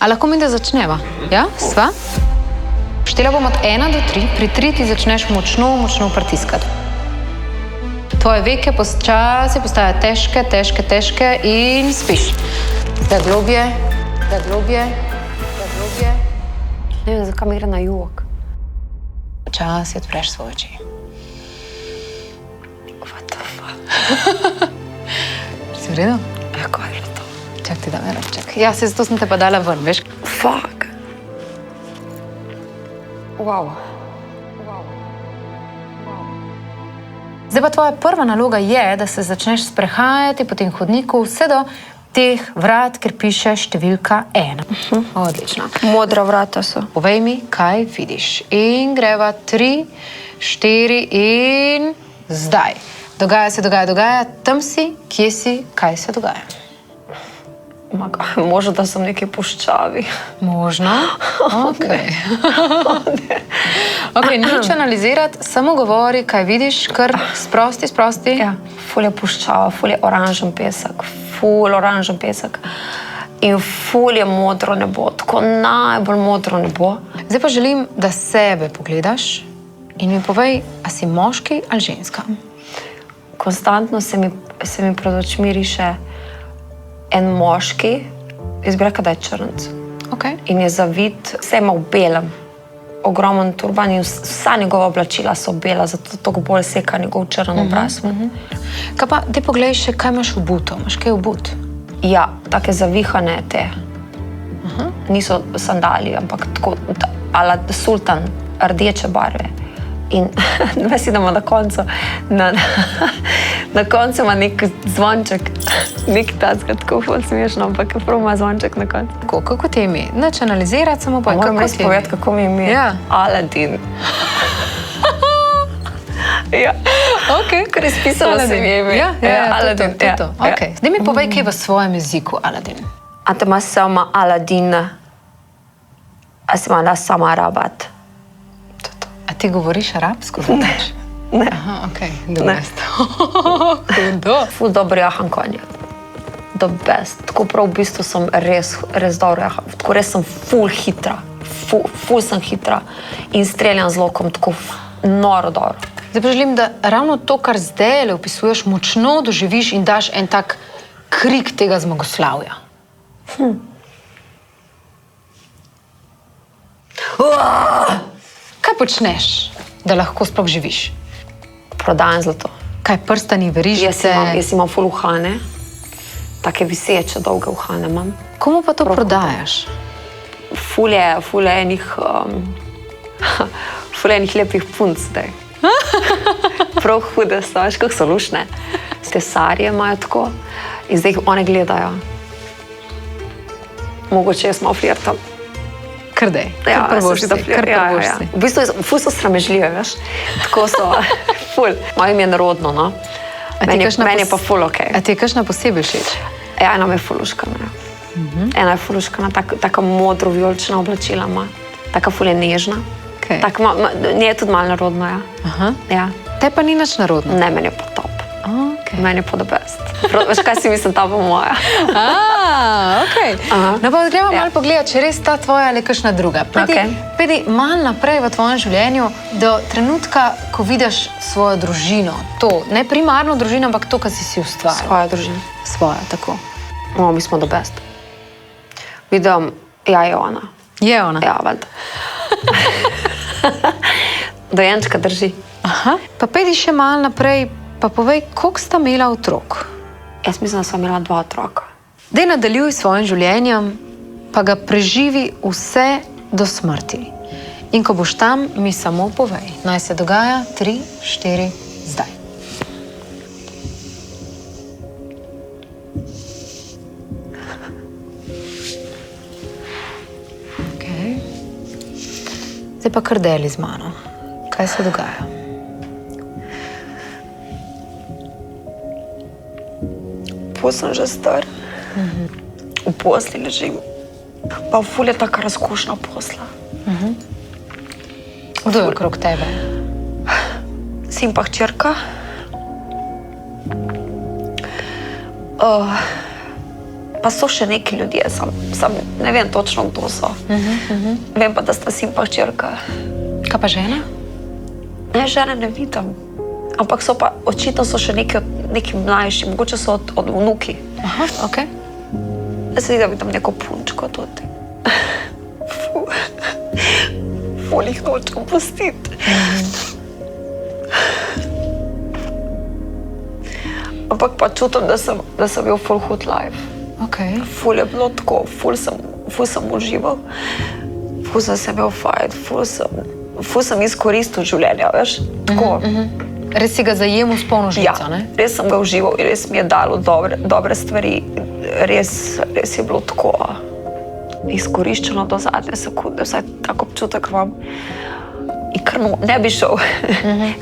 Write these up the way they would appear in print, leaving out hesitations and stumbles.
A lahko mi da začneva? Ja, sva? Štela bom od 1 do 3, pri 3 ti začneš močno pritiskati. Tvoje veke počasi postajajo težke in spiš. Da globje. Ne vem, zakaj mi gre na jug. Počasi odpreš svoje oči. What the fuck? Si v redu? Ja, kaj je to? Čak ti dam robček. Ja, zato sem te pa dala ven, veš? Fuck. Wow. Zdaj pa tvoja prva naloga je, da se začneš sprehajati po tem hodniku vse do teh vrat, kjer piše številka 1. Odlično. Modra vrata so. Povej mi, kaj vidiš. In greva 3, 4 in zdaj. Dogaja se. Tam si, kje si, kaj se dogaja? Možno, da sem neki puščavi. Možno? Okej. Okej, nič analizirati, samo govori, kaj vidiš, kar sprosti. Ja, ful je puščava, ful je oranžen pesek, ful oranžen pesek. In ful je modro nebo, tako najbolj modro nebo. Zdaj pa želim, da sebe pogledaš in mi povej, a si moški ali ženska? Konstantno se mi pred očmi riše en moški, jaz bi rekla, da je črnc. Okay. In je zavit, vse ima v belem, ogromen turban in vsa njegova oblačila so bela, zato toliko bolj seka njegov črn obraz. Kaj pa, te poglej še, kaj imaš obuto? Imaš kaj obut? Ja, take zavihane te. Niso sandali, ampak tako, ala sultan, rdeče barve. In veš, idemo na koncu, na koncu ima nek zvonček, nek tacka, tako ful smešno, ampak prav ima zvonček na koncu. Kako ti je ime? Neč analizirati, samo povej, moram res povedati, kako mi je ime. Ja. Aladin. Ja. Ok. Ker izpisala se mi je ime. Ja, Aladin. To. Ok. Zdaj mi povej, kaj je v svojem jeziku Aladin. A te ima sama Aladin, a se ima da sama Rabat. A ti govoriš arabsko? Ne. Aha, okej. Hudo. Ful dobro jahan konje. The best. Tako prav v bistvu sem res dobro jahan. Tako res sem ful hitra. Ful sem hitra. In streljam z lokom tako noro dobro. Zdaj pa želim, da ravno to, kar zdaj le opisuješ, močno doživiš in daš en tak krik tega zmagoslavja. Kaj počneš, da lahko sploh živiš? Prodajam zlato. Kaj, prstani, verižice? Jaz imam ful uhane. Take viseče, dolge uhane imam. Komu pa to prodajaš? Ful je enih lepih punc zdaj. Prav hude so, veš, kako so lušne. Te sarje imajo tako in zdaj jih one gledajo. Mogoče jaz malo flirtam. Kar dej, Ja, kar prvoš si. V bistvu ful so sramežljive, veš. Tako so, ful. Moje ime je narodno, no. Meni je pa ful okej. A ti je kakšna posebej všeč? Ja, ena me je ful uškana. Ena je ful uškana, taka modro-vijolična oblačila ima. Taka ful je nežna. Nje je tudi malo narodno, ja. Aha. Ja. Te pa ni nič narodno? Ne, meni je pa top. Okay. Meni je pa the best. Veš, kaj si mislim, ta pa moja. Okej. No pa gremo malo pogledati, če res ta tvoja ali kakšna druga. Pedi malo naprej v tvojem življenju do trenutka, ko vidiš svojo družino. To, ne primarno družino, ampak to, kar si ustvaril. Svoja družina. Svoja, tako. Mi smo the best. Vidim, ja, je ona. Je ona? Ja, valjda. Dojenčka drži. Aha. Pa pedi še malo naprej, pa povej, koliko sta imela otrok? Jaz mislim, da sva imela 2 otroka. Dej nadaljuj s svojim življenjem, pa ga preživi vse do smrti. In ko boš tam, mi samo povej. Naj se dogaja 3, 4, zdaj. Okay. Zdaj pa kar deli z mano. Kaj se dogaja? Sem že star. V posli ležim. Pa ful je taka razkošna posla. Kdo je okrog tebe? Sin pa hčerka. Pa so še neki ljudje, sam ne vem točno, kdo so. Vem pa, da sta sin pa hčerka. Kaj pa žena? Ne, žene ne vidim. Ampak so pa, očitno so še neki mlajši, mogoče so od vnuki. Aha, ok. Jaz se vidim neko punčko tudi. Ful jih nočem pustiti. Ampak pa čutim, da sem bil full hud life. Ok. Ful je bilo tako, ful sem užival, ful sem se imel fajn, ful sem izkoristil življenja, veš, tako. Res si ga zajemal s polno žlico, ne? Res sem ga užival in res mi je dalo dobre stvari. Res je bilo tako izkoriščeno do zadnje sekunde, vsaj tako občutek imam. In kar ne bi šel,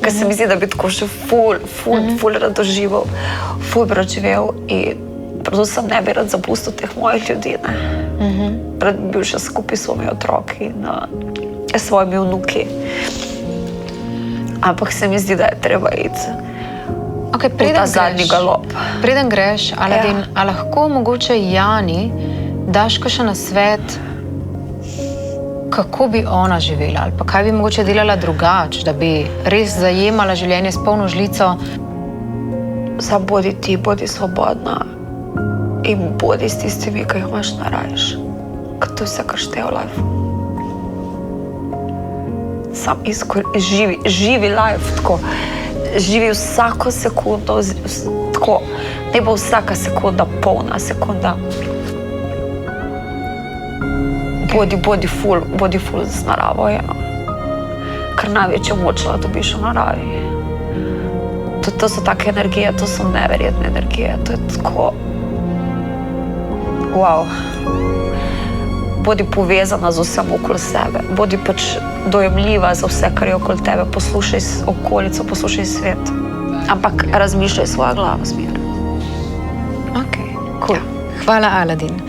ker se mi zdi, da bi tako še ful rad doživel, ful bi rad živel in predvsem ne bi rad zapustil teh mojih ljudi, ne. Rad bi bil še skupaj s svojimi otroki in s svojimi vnuki. Ampak se mi zdi, da je treba iti v ta zadnji galop. Preden greš, Aladin, a lahko mogoče Jani daš kakšen nasvet, kako bi ona živela ali pa kaj bi mogoče delala drugače, da bi res zajemala življenje s polno žlico? Samo bodi ti, bodi svobodna in bodi s tistimi, ki jih imaš najrajši. Ker to je vse, kar šteje v life. Sam živi life tako. Živi vsako sekundo, tako. Ne bo vsaka sekunda polna sekunda. Bodi ful z naravo, ja. Ker največjo moč lahko dobiš v naravi. To so take energije, to so neverjetne energije. To je tako... Wow. Bodi povezana z vsem okoli sebe. Bodi pač dojemljiva za vse, kar je okoli tebe. Poslušaj okolico, poslušaj svet. Ampak razmišljaj svojo glavo smer. Ok, cool. Ja. Hvala, Aladin.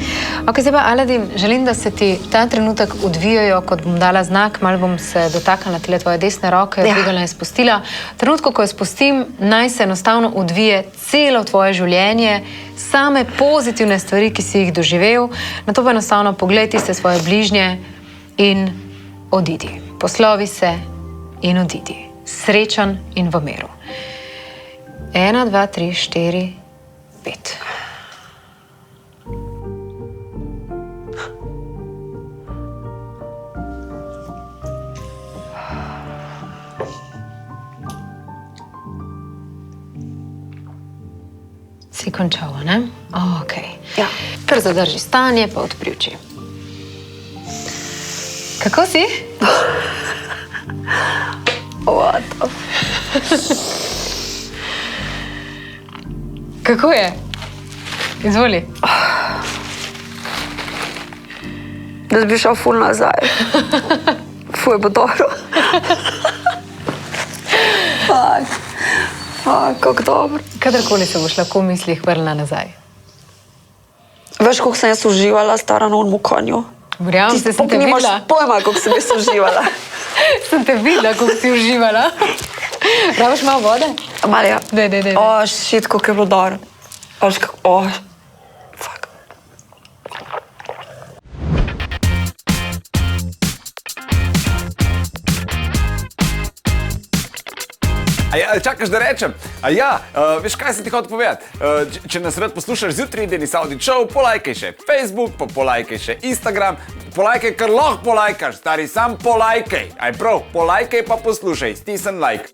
Ok, zdaj pa, Aladin, želim, da se ti ta trenutek odvijajo, kot bom dala znak, malo bom se dotaknila tile tvoje desne roke, dvigala in spustila. Trenutko, ko jo spustim, naj se enostavno odvije celo tvoje življenje, same pozitivne stvari, ki si jih doživel, na to pa enostavno poglej tiste svoje bližnje in odidi. Poslovi se in odidi. Srečen in v miru. 1, 2, 3, 4, 5. Si končal, ne? Ok. Ja. Kar zadrži stanje, pa odpri oči. Kako si? What? Kako je? Izvoli. Da bi šel ful nazaj. Ful je bo dobro. Kako dobro. Kadarkoli se boš lahko v mislih vrnila nazaj. Veš, koliko sem jaz uživala stara na onmu konju? Verjamem, sem te videla. Nimaš pojma, koliko sem jaz uživala. Sem te videla, koliko si uživala. Rabiš malo vode? Marja. Daj. Shit, koliko je bilo dobro. Fuck. Čakaš, da rečem? Veš, kaj sem ti hotel povedati? Če nas rad poslušaš zjutraj, Denis Audić Show, polajkaj še Facebook, pa polajkaj še Instagram. Polajkaj, kar lahko polajkaš, stari, sam polajkaj. Aj prav, polajkaj pa poslušaj, stisni like.